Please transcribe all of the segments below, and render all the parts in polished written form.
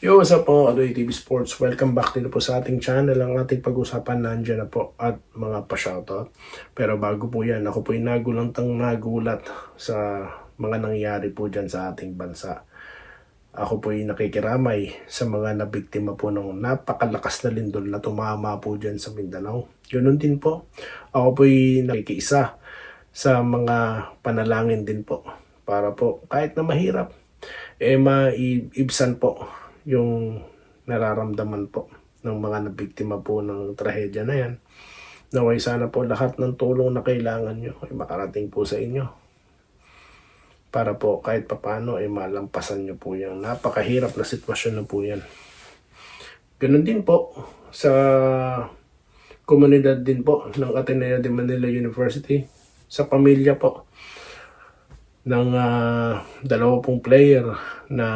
Yo, what's up po, Adoy TV Sports. Welcome back dito po sa ating channel. Ang ating pag-usapan nandiyan na po at mga pa-shoutout. Pero bago po yan, ako po yung nagulat sa mga nangyari po dyan sa ating bansa. Ako po yung nakikiramay sa mga nabiktima po ng napakalakas na lindol na tumama po dyan sa Mindanao. Ganun din po, ako po yung nakikiisa sa mga panalangin din po para po kahit na mahirap, maibsan po yung nararamdaman po ng mga nabiktima po ng trahedya na yan. Naway sana po lahat ng tulong na kailangan nyo ay makarating po sa inyo para po kahit papano ay malampasan nyo po yung napakahirap na sitwasyon na po yan. Ganun din po sa komunidad din po ng Ateneo de Manila University, sa pamilya po ng dalawa pong player na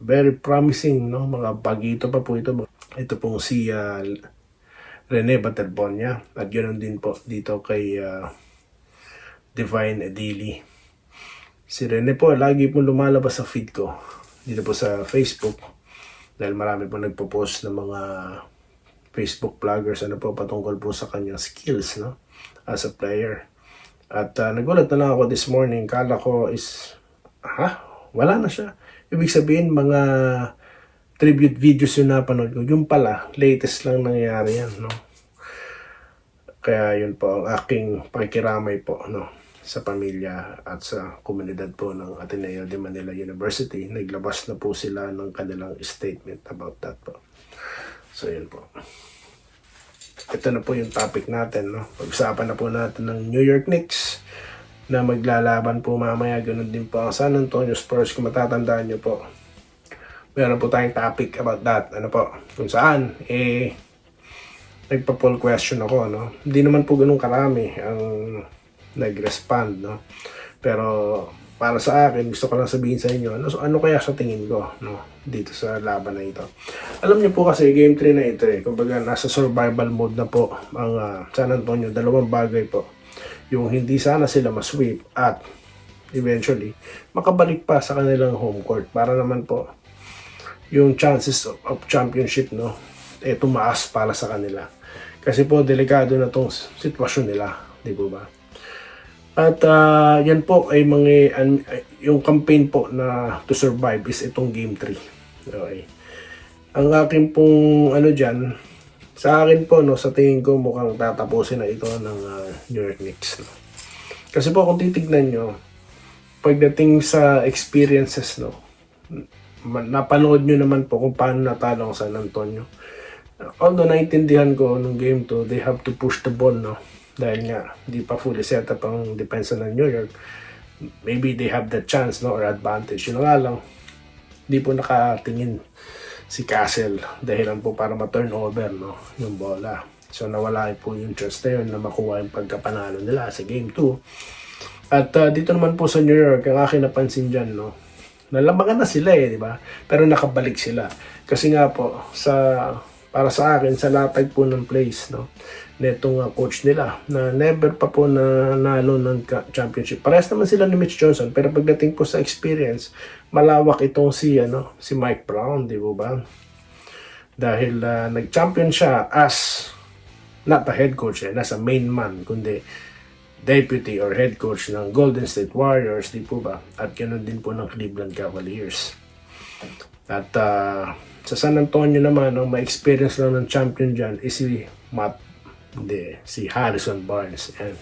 very promising, no? Mga bagito pa po ito. Ito pong si Rene Baterbonia at ganoon din po dito kay Divine Edili. Si Rene po lagi po lumalabas sa feed ko dito po sa Facebook dahil marami po nagpo-post ng mga Facebook vloggers patungkol po sa kanyang skills, no? As a player. At nagulat na lang ako this morning. Kala ko is, wala na siya. Ibig sabihin, mga tribute videos yung napanood ko. Yung pala, latest lang nangyari yan, no? Kaya yun po ang aking pakikiramay po, no? Sa pamilya at sa komunidad po ng Ateneo de Manila University. Naglabas na po sila ng kanilang statement about that po. So yun po. Ito na po yung topic natin, no? Pag-usapan na po natin ng New York Knicks na maglalaban po mamaya. Ganun din po ang San Antonio Spurs. Kung matatandaan nyo po, meron po tayong topic about that. Ano po? Kung saan, nagpa-poll question ako, no? Hindi naman po ganun karami ang nag-respond, no? Pero para sa akin, gusto ko lang sabihin sa inyo, ano kaya sa tingin ko, no? Dito sa laban na ito. Alam niyo po kasi, Game 3 na ito kumbaga nasa survival mode na po ang San Antonio. Dalawang bagay po. Yung hindi sana sila masweep at eventually, makabalik pa sa kanilang home court para naman po yung chances of championship, no? Tumaas para sa kanila. Kasi po, delikado na tong sitwasyon nila. Di po ba? At yan po ay yung campaign po na to survive is itong Game 3. Okay. Ang akin pong dyan, sa akin po, no, sa tingin ko mukhang tatapusin na ito ng New York Knicks. No? Kasi po kung titignan nyo, pagdating sa experiences, no, napanood nyo naman po kung paano natalo ang San Antonio. Although naintindihan ko nung Game 2, they have to push the ball, no? Dahil nga, di pa fully set up ang depensa ng New York. Maybe they have the chance, no, or advantage. Yun nga lang, di po nakatingin si Castle dahilan po para ma-turn over, no, yung bola. So nawala po yung chance na yun na makuha yung pagkapanalo nila sa Game 2. At dito naman po sa New York, ang aking napansin dyan, no, nalamangan na sila di ba? Pero nakabalik sila. Kasi nga po, para sa akin, sa latag po ng plays, no, netong coach nila na never pa po na nalo ng championship. Parehas naman sila ni Mitch Johnson, pero pagdating po sa experience, malawak itong si Mike Brown, di ba? Dahil nag-champion siya as not a head coach, as a main man, kundi deputy or head coach ng Golden State Warriors, di po ba? At ganoon din po ng Cleveland Cavaliers. At sa San Antonio naman, ang ma-experience lang ng champion dyan is si Harrison Barnes. And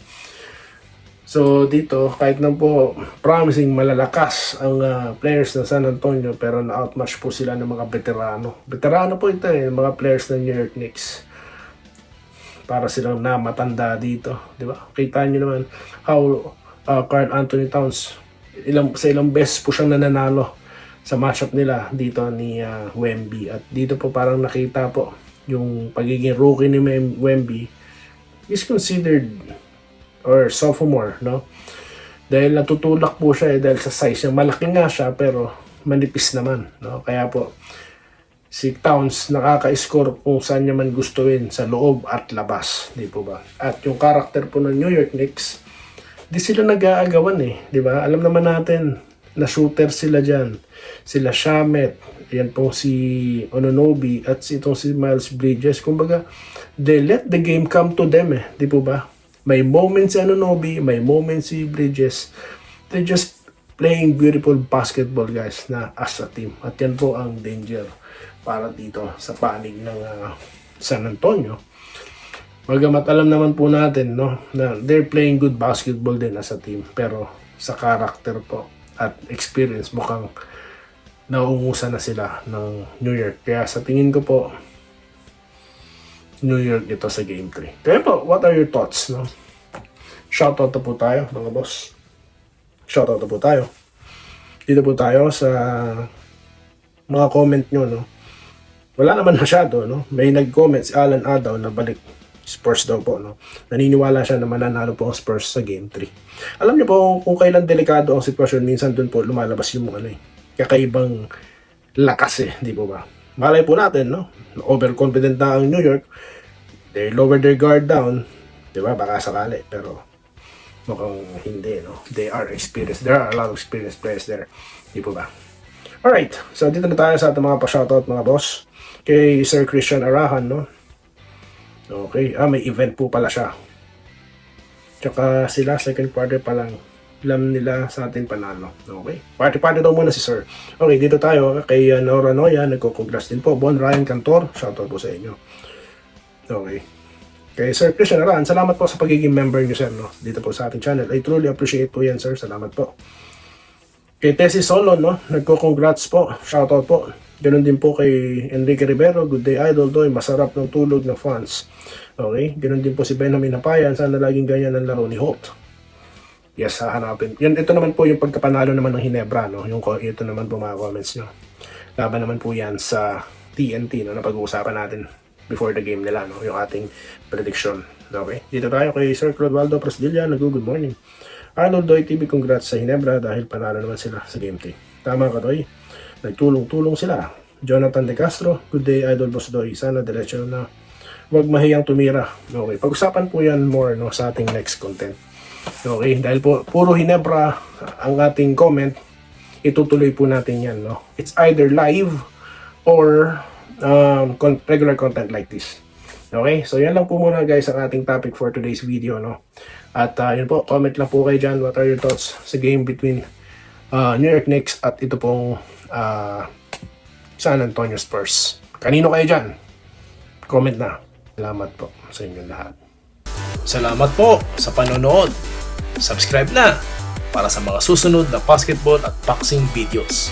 so dito, kahit na po promising malalakas ang players ng San Antonio, pero na-outmatch po sila ng mga veterano. Veterano po ito mga players ng New York Knicks. Para silang namatanda dito, di ba? Kita nyo naman how Karl Anthony Towns, sa ilang beses po siyang nananalo sa matchup nila dito ni Wemby. At dito po parang nakita po yung pagiging rookie ni Wemby is considered or sophomore, no? Dahil natutulak po siya dahil sa size niya. Malaki nga siya pero manipis naman, no? Kaya po si Towns nakaka-score kung saan niya man gustuin sa loob at labas, di po ba? At yung karakter po ng New York Knicks, di sila nag-aagawan di ba? Alam naman natin na shooter sila dyan. Sila Shamet, yan po si Anunoby at itong si Miles Bridges. Kumbaga, they let the game come to them di po ba? May moments si Anunoby, may moments si Bridges. They're just playing beautiful basketball guys na as a team. At yan po ang danger para dito sa panig ng San Antonio. Bagamat alam naman po natin no, na they're playing good basketball din as a team. Pero sa character po at experience mukhang nauungusan na sila ng New York. Kaya sa tingin ko po, New York ito sa Game 3. Kaya po, what are your thoughts? No? Shoutout na po tayo mga boss. Shoutout na po tayo. Dito po tayo sa mga comment nyo. No? Wala naman masyado. No? May nag-comment si Alan Adaw na balik Spurs daw po. No? Naniniwala siya na mananalo po ang Spurs sa Game 3. Alam niyo po kung kailan delikado ang sitwasyon, minsan doon po lumalabas yung kakaibang lakas di po ba? Malay po natin, no? Overconfident na ang New York. They lower their guard down. Di ba? Baka sakali. Pero mukhang hindi, no? They are experienced. There are a lot of experienced players there. Di po ba? Alright. So, dito na tayo sa ating mga pa-shoutout, mga boss. Kay Sir Christian Arahan, no? Okay. May event po pala siya. Tsaka sila, second quarter pa lang. Alam nila sa atin panalo. Okay. Party daw muna si Sir. Okay, dito tayo kay Nora Noya. Nagko-congrats din po. Bon Ryan Cantor. Shoutout po sa inyo. Okay. Kay Sir Christian Aran, salamat po sa pagiging member niyo, sir, no? Dito po sa ating channel. I truly appreciate po yan, sir. Salamat po. Kay Tessie Solon, no? Nagko-congrats po. Shoutout po. Ganun din po kay Enrique Rivero. Good day, Idol Doy. Masarap ng tulog ng fans. Okay. Ganun din po si Benjamin Napayan. Sana laging ganyan ang laro ni Holt. Yes, hahanapin. Yan, ito naman po yung pagkapanalo naman ng Hinebra, no? Ito naman po mga comments nyo. Laban naman po yan sa TNT, no? Na pag-uusapan natin before the game nila, no? Yung ating prediction. Okay? Dito tayo kay Sir Clodoaldo Prasdilla. Good morning. Arnold Doy TV, congrats sa Hinebra dahil panalo naman sila sa Game 3. Tama ka, Doy. Nagtulong-tulong sila. Jonathan De Castro, good day, Idol Boss Doy. Sana diretso na. Huwag mahiyang tumira. Okay, pag-usapan po yan more, no, sa ating next content. Okay, dahil po puro Hinebra ang ating comment, itutuloy po natin yan, no? It's either live or regular content like this. Okay, so yan lang po muna guys ang ating topic for today's video, no? At yun po, comment lang po kayo dyan. What are your thoughts sa game between New York Knicks at ito pong San Antonio Spurs? Kanino kayo dyan? Comment na. Salamat po sa inyong lahat. Salamat po sa panonood. Subscribe na para sa mga susunod na basketball at boxing videos.